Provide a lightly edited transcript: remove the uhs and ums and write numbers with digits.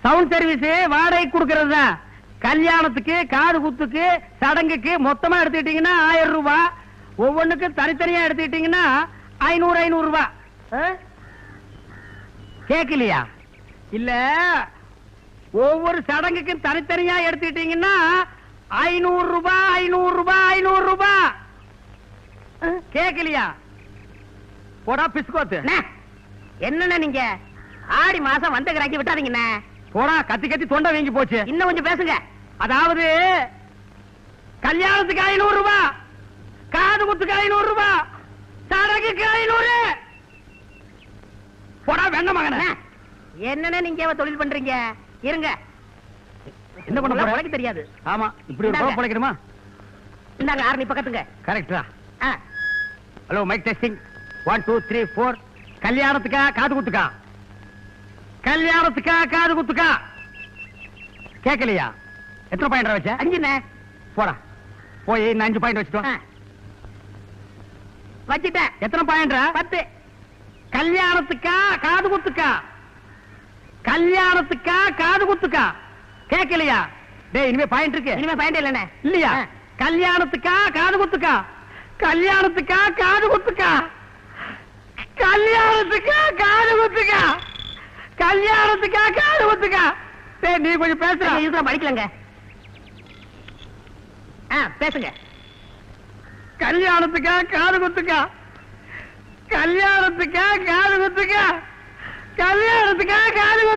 Sound service வாடகை கொடுக்கறது தான். கல்யாணத்துக்கு, காது குத்துக்கு, சடங்குக்கு மொத்தமா எடுத்துக்கிட்டீங்கன்னா 1000 ரூபாய். ஒவ்வொன்றுக்கும் தனித்தனியா எடுத்துக்கிட்டீங்கன்னா 500 ரூபாய். கேட்கலையா? இல்ல, ஒவ்வொரு சடங்குக்கும் தனித்தனியா எடுத்துக்கிட்டீங்கன்னா 500 ரூபாய் 500 ரூபாய் 500 ரூபாய். கேட்கலையா? போடா பிஸ்கோத்து. என்னண்ணே நீங்க ஆடி மாசம் வந்த கிராக்கி விட்டாதீங்கண்ணே. போடா, கத்தி கத்தி தொண்டை வீங்கி போச்சு. இன்னும் கொஞ்சம் பேசுங்க. அதாவது கல்யாணத்துக்கு 500 ரூபாய், காது குத்துக்கு 500 ரூபாய், சடங்குக்கு 500. போடா வெண்ண மகன. என்னண்ணே நீங்க தொழில் பண்றீங்க? இருங்க, என்ன பண்ண போற? உனக்கு தெரியாது. ஆமா, இப்படி ஒரு கோவம் படைக்கணுமா? இந்தாங்க ஆர்னி பக்கத்துங்க. கரெக்டா? Hello, mic testing 1 2 3 4. கல்யாணத்துக்கா, காது குத்துக்கா? கல்யாணத்துக்கா, காது குத்துக்கா? கேட்கலையா? எத்தனை பாயிண்ட் வச்ச? 5ண்ணே. போடா, போய் 5 பாயிண்ட் வச்சுட்டோம். வச்சுட்டேன். எத்தனை பாயிண்ட்? 10. கல்யாணத்துக்கா, காது குத்துக்கா? கல்யாணத்துக்கா, காது குத்துக்கா? கேட்கலையா? டேய், இனிமே பாயிண்ட் இருக்கு. இனிமே பாயிண்ட் இல்லண்ணே. இல்லையா? கல்யாணத்துக்கா, காது குத்துக்கா? கல்யாணத்துக்கா, காது குத்துக்கா? கல்யாணத்துக்கா, காது குத்துக்கா? கல்யாணத்துக்கா, காது குத்துக்கா? டேய், நீ கொஞ்சம் பேசுற. இதுதான் படிக்கலங்க. பேசுங்க. கல்யாணத்துக்கா, காது குத்துக்கா? கல்யாணத்துக்கா, காது குத்துக்கா? கல்யாணத்துக்கா, காது